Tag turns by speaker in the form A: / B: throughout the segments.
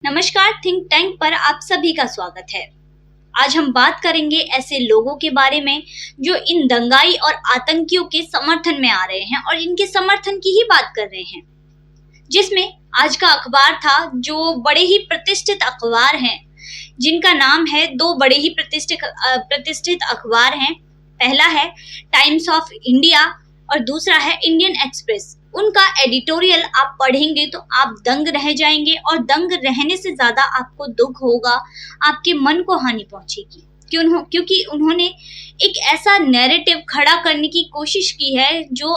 A: नमस्कार, think tank पर आप सभी का स्वागत है। आज हम बात करेंगे ऐसे लोगों के बारे में जो इन दंगाई और आतंकियों के समर्थन में आ रहे हैं और इनके समर्थन की ही बात कर रहे हैं। जिसमें आज का अखबार था, जो बड़े ही प्रतिष्ठित अखबार हैं, जिनका नाम है, दो बड़े ही प्रतिष्ठित अखबार हैं। पहला है टाइम्स ऑफ इंडिया और दूसरा है इंडियन एक्सप्रेस। उनका एडिटोरियल आप पढ़ेंगे तो आप दंग रह जाएंगे और दंग रहने से ज्यादा आपको दुख होगा, आपके मन को हानि पहुंचेगी। क्योंकि उन्होंने एक ऐसा नैरेटिव खड़ा करने की कोशिश की है जो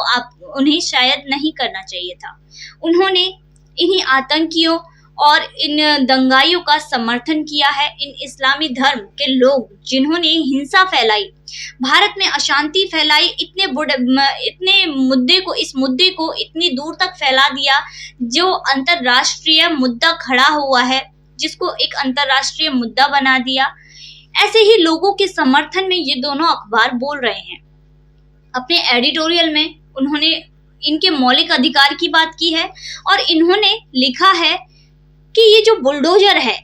A: उन्हें शायद नहीं करना चाहिए था। उन्होंने इन्हीं आतंकियों और इन दंगाइयों का समर्थन किया है। इन इस्लामी धर्म के लोग जिन्होंने हिंसा फैलाई, भारत में अशांति फैलाई, इस मुद्दे को इतनी दूर तक फैला दिया, जो अंतरराष्ट्रीय मुद्दा खड़ा हुआ है, जिसको एक अंतरराष्ट्रीय मुद्दा बना दिया। ऐसे ही लोगों के समर्थन में ये दोनों अखबार बोल रहे हैं। अपने एडिटोरियल में उन्होंने इनके मौलिक अधिकार की बात की है और इन्होंने लिखा है कि ये जो बुलडोजर है,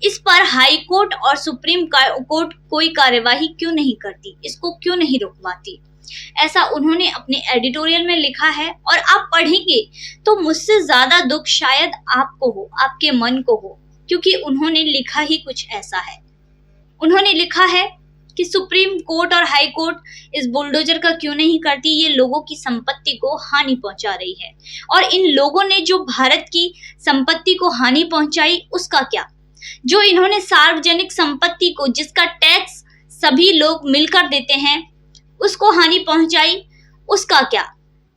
A: इस पर हाई कोर्ट और सुप्रीम कोर्ट कोई कार्यवाही क्यों नहीं करती, इसको क्यों नहीं रुकवाती, ऐसा उन्होंने अपने एडिटोरियल में लिखा है। और आप पढ़ेंगे तो मुझसे ज्यादा दुख शायद आपको हो, आपके मन को हो, क्योंकि उन्होंने लिखा ही कुछ ऐसा है। उन्होंने लिखा है कि सुप्रीम कोर्ट और हाई कोर्ट इस बुलडोजर का क्यों नहीं करती, ये लोगों की संपत्ति को हानि पहुंचा रही है। और इन लोगों ने जो भारत की संपत्ति को हानि पहुंचाई, उसका क्या? जो इन्होंने सार्वजनिक संपत्ति को, जिसका टैक्स सभी लोग मिलकर देते हैं, उसको हानि पहुंचाई, उसका क्या?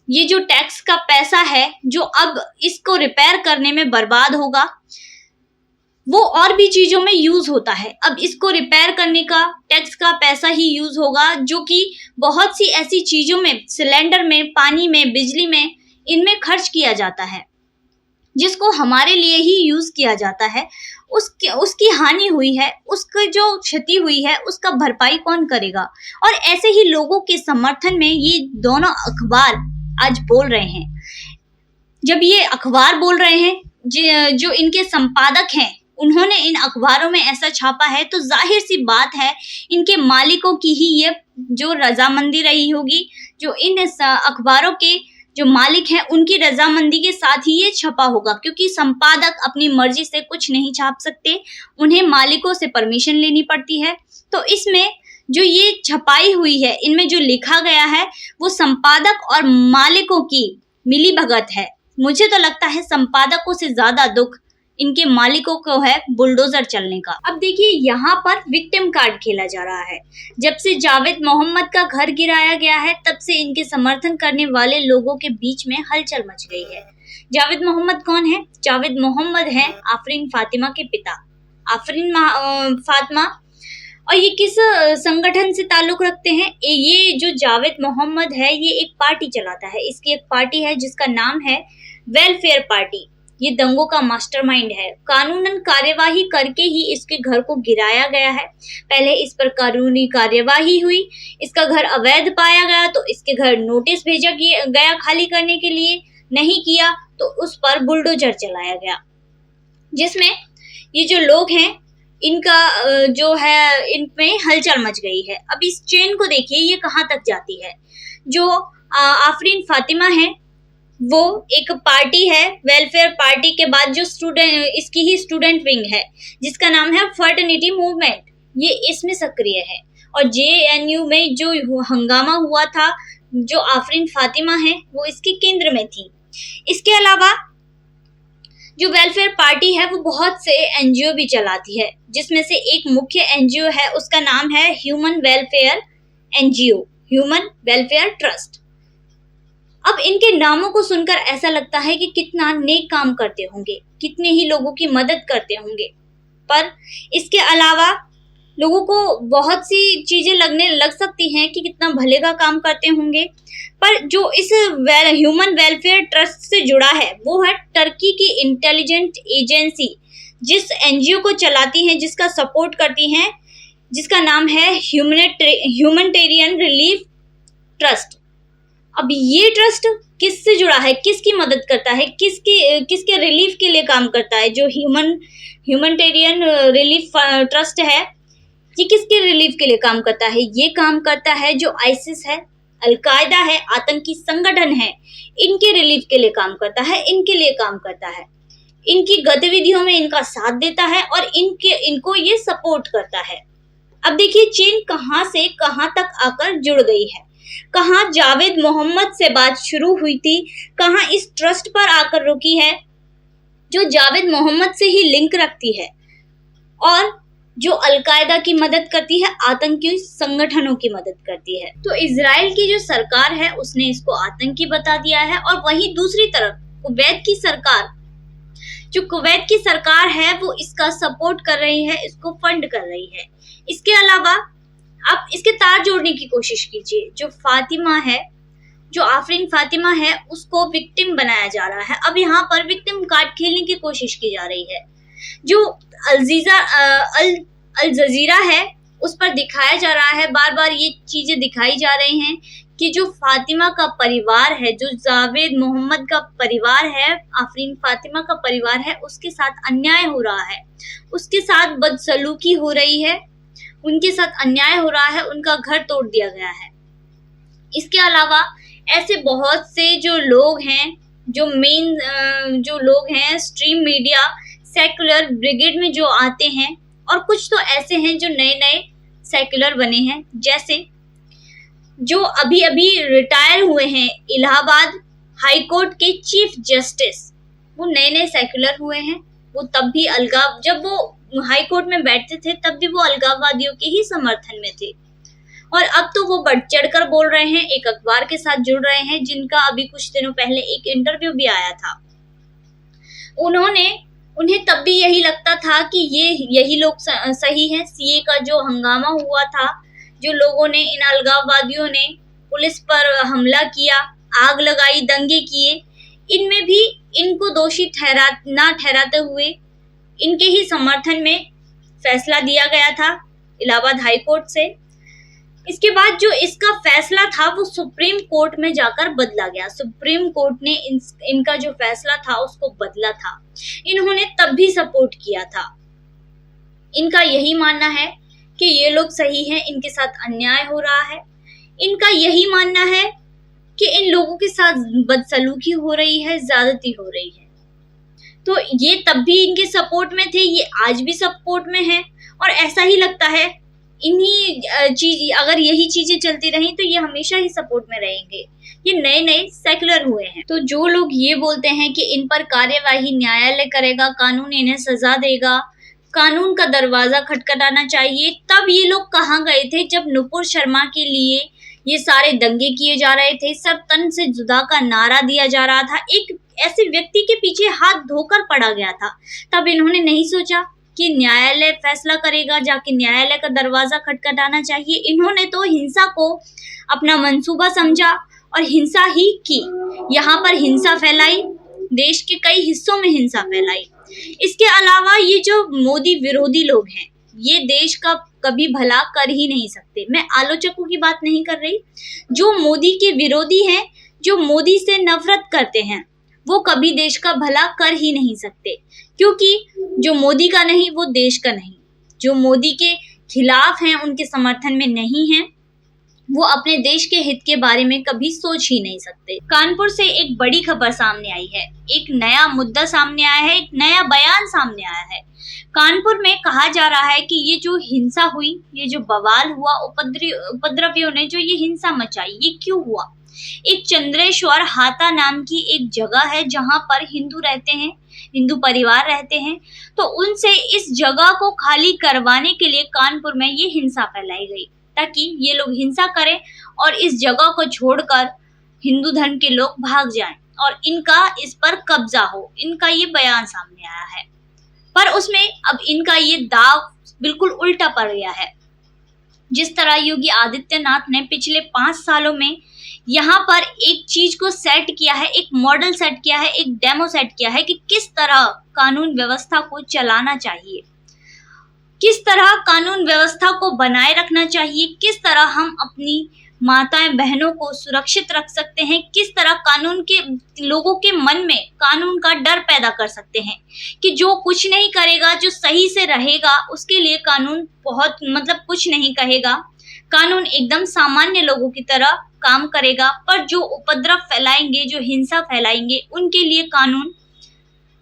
A: ये जो टैक्स का पैसा है, जो अब इसको रिपेयर करने में बर्बाद होगा, वो और भी चीजों में यूज होता है। अब इसको रिपेयर करने का टैक्स का पैसा ही यूज होगा, जो कि बहुत सी ऐसी चीजों में, सिलेंडर में, पानी में, बिजली में, इनमें खर्च किया जाता है, जिसको हमारे लिए ही यूज किया जाता है। उसकी हानि हुई है, उसकी जो क्षति हुई है, उसका भरपाई कौन करेगा? और ऐसे ही लोगों के समर्थन में ये दोनों अखबार आज बोल रहे हैं। जब ये अखबार बोल रहे हैं, जो इनके संपादक हैं, उन्होंने इन अखबारों में ऐसा छापा है, तो जाहिर सी बात है इनके मालिकों की ही ये जो रजामंदी रही होगी। जो इन अखबारों के जो मालिक हैं, उनकी रजामंदी के साथ ही ये छपा होगा, क्योंकि संपादक अपनी मर्जी से कुछ नहीं छाप सकते, उन्हें मालिकों से परमिशन लेनी पड़ती है। तो इसमें जो ये छपाई हुई है, इनमें जो लिखा गया है, वो संपादक और मालिकों की मिलीभगत है। मुझे तो लगता है संपादकों से ज्यादा दुख इनके मालिकों को है बुलडोजर चलने का। अब देखिए, यहाँ पर विक्टिम कार्ड खेला जा रहा है। जब से जावेद मोहम्मद का घर गिराया गया है, तब से इनके समर्थन करने वाले लोगों के बीच में हलचल मच गई है। जावेद मोहम्मद कौन है? जावेद मोहम्मद है आफरीन फातिमा के पिता, आफरीन फातिमा। और ये किस संगठन से ताल्लुक रखते हैं? ये जो जावेद मोहम्मद है, ये एक पार्टी चलाता है। इसकी एक पार्टी है जिसका नाम है वेलफेयर पार्टी। ये दंगों का मास्टरमाइंड है। कानूनन कार्यवाही करके ही इसके घर को गिराया गया है। पहले इस पर कानूनी कार्यवाही हुई, इसका घर अवैध पाया गया तो इसके घर नोटिस भेजा गया खाली करने के लिए, नहीं किया तो उस पर बुलडोजर चलाया गया, जिसमें ये जो लोग हैं, इनका जो है, इनमें हलचल मच गई है। अब इस चेन को देखिए, ये कहाँ तक जाती है। जो आफरीन फातिमा है, वो एक पार्टी है, वेलफेयर पार्टी के बाद जो इसकी ही स्टूडेंट विंग है, जिसका नाम है फर्टर्निटी मूवमेंट, ये इसमें सक्रिय है। और JNU में जो हंगामा हुआ था, जो आफरीन फातिमा है, वो इसके केंद्र में थी। इसके अलावा जो वेलफेयर पार्टी है, वो बहुत से NGO भी चलाती है, जिसमें से एक मुख्य NGO है, उसका नाम है human welfare NGO, human welfare trust. अब इनके नामों को सुनकर ऐसा लगता है कि कितना नेक काम करते होंगे, कितने ही लोगों की मदद करते होंगे, पर इसके अलावा लोगों को बहुत सी चीजें लगने लग सकती हैं कि कितना भले का काम करते होंगे। पर जो इस ह्यूमन वेलफेयर ट्रस्ट से जुड़ा है, वो है टर्की की इंटेलिजेंट एजेंसी, जिस NGO को चलाती हैं, जिसका सपोर्ट करती हैं, जिसका नाम है ह्यूमैनिटेरियन रिलीफ ट्रस्ट। अब ये ट्रस्ट किससे जुड़ा है, किसकी मदद करता है, किसके रिलीफ के लिए काम करता है? जो ह्यूमैनिटेरियन रिलीफ ट्रस्ट है, ये किसके रिलीफ के लिए काम करता है? ये काम करता है जो आइसिस है, अलकायदा है, आतंकी संगठन है, इनके रिलीफ के लिए काम करता है, इनके लिए काम करता है, इनकी गतिविधियों में इनका साथ देता है और इनको ये सपोर्ट करता है। अब देखिए चेन कहाँ से कहाँ तक आकर जुड़ गई है, कहाँ जावेद मोहम्मद से बात शुरू हुई थी, कहाँ इस ट्रस्ट पर आकर रुकी है, जो जावेद मोहम्मद से ही लिंक रखती है और जो अलकायदा की मदद करती है, आतंकी संगठनों की मदद करती है। तो इजराइल की जो सरकार है उसने इसको आतंकी बता दिया है, और वहीं दूसरी तरफ कुवैत की सरकार है वो इसका सपोर्ट कर रही है, इसको फंड कर रही है। इसके अलावा आप इसके तार जोड़ने की कोशिश कीजिए। जो फातिमा है, जो आफरीन फातिमा है, उसको विक्टिम बनाया जा रहा है। अब यहाँ पर विक्टिम कार्ड खेलने की कोशिश की जा रही है। जो अल जजीरा है उस पर दिखाया जा रहा है, बार बार ये चीजें दिखाई जा रही हैं कि जो फातिमा का परिवार है, जो जावेद मोहम्मद का परिवार है, आफरीन फातिमा का परिवार है, उसके साथ अन्याय हो रहा है, उसके साथ बदसलूकी हो रही है, उनके साथ अन्याय हो रहा है, उनका घर तोड़ दिया गया है। इसके अलावा ऐसे बहुत से जो लोग हैं, जो लोग हैं स्ट्रीम मीडिया सेक्युलर ब्रिगेड में जो आते हैं, और कुछ तो ऐसे हैं जो नए नए सेक्युलर बने हैं, जैसे जो अभी अभी रिटायर हुए हैं इलाहाबाद हाई कोर्ट के चीफ जस्टिस, वो नए नए सेक्युलर हुए हैं। वो तब भी जब वो हाई कोर्ट में बैठते थे तब भी वो अलगाववादियों के ही समर्थन में थे, और अब तो वो बढ़ चढ़कर बोल रहे हैं, एक अखबार के साथ जुड़ रहे हैं, जिनका अभी कुछ दिनों पहले एक इंटरव्यू भी आया था। उन्हें तब भी यही लगता था कि यही लोग सही हैं। सीए का जो हंगामा हुआ था, जो लोगों ने, इन अलगाववादियों ने पुलिस पर हमला किया, आग लगाई, दंगे किए, इनमें भी इनको दोषी ना ठहराते हुए इनके ही समर्थन में फैसला दिया गया था इलाहाबाद हाई कोर्ट से। इसके बाद जो इसका फैसला था वो सुप्रीम कोर्ट में जाकर बदला गया। सुप्रीम कोर्ट ने इनका जो फैसला था उसको बदला था। इन्होंने तब भी सपोर्ट किया था। इनका यही मानना है कि ये लोग सही हैं, इनके साथ अन्याय हो रहा है। इनका यही मानना है कि इन लोगों के साथ बदसलूकी हो रही है, ज्यादती हो रही है। तो ये तब भी इनके सपोर्ट में थे, ये आज भी सपोर्ट में है, और ऐसा ही लगता है अगर यही चीजें चलती रही तो ये हमेशा ही सपोर्ट में रहेंगे। ये नए नए सेक्युलर हुए हैं। तो जो लोग ये बोलते हैं कि इन पर कार्यवाही न्यायालय करेगा, कानून इन्हें सजा देगा, कानून का दरवाजा खटखटाना चाहिए, तब ये लोग कहाँ गए थे जब नुपुर शर्मा के लिए ये सारे दंगे किए जा रहे थे, सर तन से जुदा का नारा दिया जा रहा था, एक ऐसे व्यक्ति के पीछे हाथ धोकर पड़ा गया था। तब इन्होंने नहीं सोचा कि न्यायालय फैसला करेगा, जाके न्यायालय का दरवाजा खटखटाना चाहिए। इन्होंने तो हिंसा को अपना मंसूबा समझा और हिंसा ही की। यहाँ पर हिंसा फैलाई, देश के कई हिस्सों में हिंसा फैलाई। इसके अलावा ये जो मोदी विरोधी लोग हैं, ये देश का कभी भला कर ही नहीं सकते। मैं आलोचकों की बात नहीं कर रही, जो मोदी के विरोधी हैं, जो मोदी से नफरत करते हैं, वो कभी देश का भला कर ही नहीं सकते, क्योंकि जो मोदी का नहीं वो देश का नहीं। जो मोदी के खिलाफ हैं, उनके समर्थन में नहीं हैं, वो अपने देश के हित के बारे में कभी सोच ही नहीं सकते। कानपुर से एक बड़ी खबर सामने आई है, एक नया मुद्दा सामने आया है, एक नया बयान सामने आया है। कानपुर में कहा जा रहा है कि ये जो हिंसा हुई, ये जो बवाल हुआ, उपद्रवियों ने जो ये हिंसा मचाई, ये क्यों हुआ? एक चंद्रेश्वर हाता नाम की एक जगह है जहां पर हिंदू रहते हैं, हिंदू परिवार रहते हैं, तो उनसे इस जगह को खाली करवाने के लिए कानपुर में ये हिंसा फैलाई गई, ताकि ये लोग हिंसा करें और इस जगह को छोड़कर हिंदू धर्म के लोग भाग जाएं और इनका इस पर कब्जा हो। इनका ये बयान सामने आया है, पर उसमें अब इनका ये दाव बिल्कुल उल्टा पड़ गया है। जिस तरह योगी आदित्यनाथ ने पिछले 5 सालों में यहाँ पर एक चीज को सेट किया है, एक मॉडल सेट किया है, एक डेमो सेट किया है कि किस तरह कानून व्यवस्था को चलाना चाहिए, किस तरह कानून व्यवस्था को बनाए रखना चाहिए, किस तरह हम अपनी माताएं बहनों को सुरक्षित रख सकते हैं, किस तरह कानून के लोगों के मन में कानून का डर पैदा कर सकते हैं कि जो कुछ नहीं करेगा, जो सही से रहेगा, उसके लिए कानून बहुत कुछ नहीं कहेगा। कानून एकदम सामान्य लोगों की तरह काम करेगा, पर जो उपद्रव फैलाएंगे, जो हिंसा फैलाएंगे, उनके लिए कानून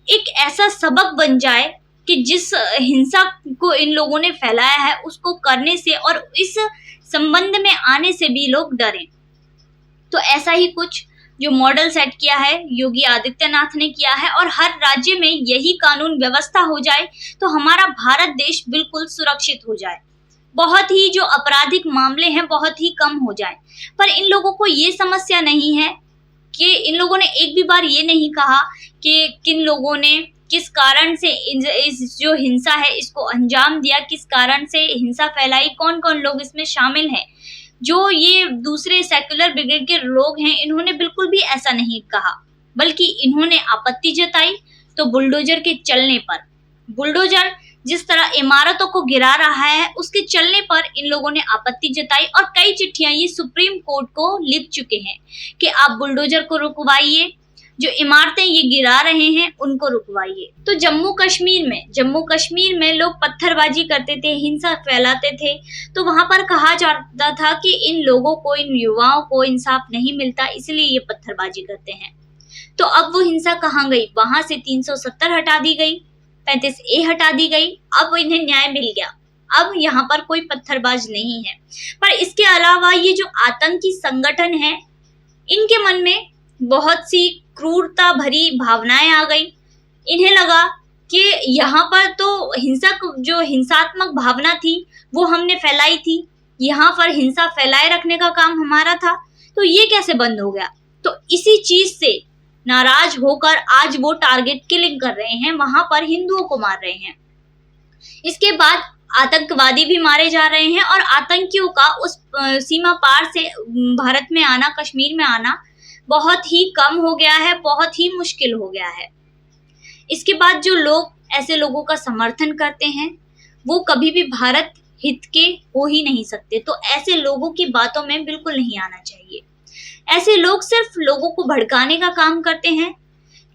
A: एक ऐसा सबक बन जाए कि जिस हिंसा को इन लोगों ने फैलाया है उसको करने से और इस संबंध में आने से भी लोग डरें। तो ऐसा ही कुछ जो मॉडल सेट किया है योगी आदित्यनाथ ने किया है, और हर राज्य में यही कानून व्यवस्था हो जाए तो हमारा भारत देश बिल्कुल सुरक्षित हो जाए, बहुत ही जो आपराधिक मामले हैं बहुत ही कम हो जाए। पर इन लोगों को ये समस्या नहीं है कि इन लोगों ने एक भी बार ये नहीं कहा कि किन लोगों ने किस कारण से इस जो हिंसा है इसको अंजाम दिया, किस कारण से हिंसा फैलाई, कौन कौन लोग इसमें शामिल हैं। जो ये दूसरे सेक्युलर ब्रिगेड के लोग हैं इन्होंने बिल्कुल भी ऐसा नहीं कहा, बल्कि इन्होंने आपत्ति जताई तो बुलडोजर के चलने पर, बुलडोजर जिस तरह इमारतों को गिरा रहा है उसके चलने पर इन लोगों ने आपत्ति जताई, और कई चिट्ठियां ये सुप्रीम कोर्ट को लिख चुके हैं कि आप बुलडोजर को रुकवाइए, जो इमारतें ये गिरा रहे हैं उनको रुकवाइए। तो जम्मू कश्मीर में लोग पत्थरबाजी करते थे, हिंसा फैलाते थे, तो वहां पर कहा जाता था कि इन लोगों को, इन युवाओं को इंसाफ नहीं मिलता इसलिए ये पत्थरबाजी करते हैं। तो अब वो हिंसा कहाँ गई? वहां से 370 हटा दी गई, 35A हटा दी गई, अब इन्हें न्याय मिल गया, अब यहाँ पर कोई पत्थरबाज नहीं है। पर इसके अलावा ये जो आतंकी संगठन है इनके मन में बहुत सी क्रूरता भरी भावनाएं आ गई। इन्हें लगा कि यहाँ पर तो जो हिंसात्मक भावना थी वो हमने फैलाई थी, यहाँ पर हिंसा फैलाए रखने का काम हमारा था, तो ये कैसे बंद हो गया? तो इसी चीज से नाराज होकर आज वो टारगेट किलिंग कर रहे हैं, वहां पर हिंदुओं को मार रहे हैं। इसके बाद आतंकवादी भी मारे जा रहे हैं, और आतंकियों का उस सीमा पार से भारत में आना, कश्मीर में आना बहुत ही कम हो गया है, बहुत ही मुश्किल हो गया है। इसके बाद जो लोग ऐसे लोगों का समर्थन करते हैं वो कभी भी भारत हित के हो ही नहीं सकते, तो ऐसे लोगों की बातों में बिल्कुल नहीं आना चाहिए। ऐसे लोग सिर्फ लोगों को भड़काने का काम करते हैं,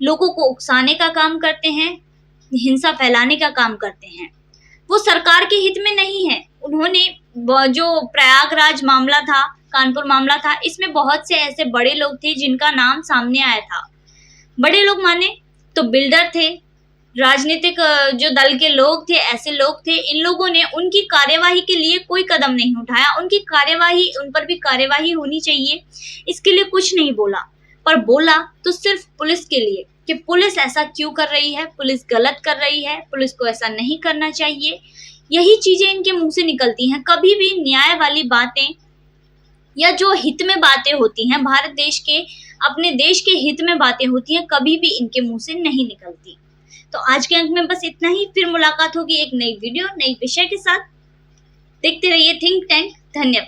A: लोगों को उकसाने का काम करते हैं, हिंसा फैलाने का काम करते हैं, वो सरकार के हित में नहीं है। उन्होंने जो प्रयागराज मामला था, कानपुर मामला था, इसमें बहुत से ऐसे बड़े लोग थे जिनका नाम सामने आया था। बड़े लोग माने तो बिल्डर थे, राजनीतिक जो दल के लोग थे, ऐसे लोग थे। इन लोगों ने उनकी कार्यवाही के लिए कोई कदम नहीं उठाया, उनकी कार्यवाही, उन पर भी कार्यवाही होनी चाहिए, इसके लिए कुछ नहीं बोला। पर बोला तो सिर्फ पुलिस के लिए कि पुलिस ऐसा क्यों कर रही है, पुलिस गलत कर रही है, पुलिस को ऐसा नहीं करना चाहिए। यही चीजें इनके मुंह से निकलती हैं। कभी भी न्याय वाली बातें या जो हित में बातें होती हैं, भारत देश के, अपने देश के हित में बातें होती हैं, कभी भी इनके मुंह से नहीं निकलती। तो आज के अंक में बस इतना ही, फिर मुलाकात होगी एक नई वीडियो, नई विषय के साथ। देखते रहिए थिंक टैंक। धन्यवाद।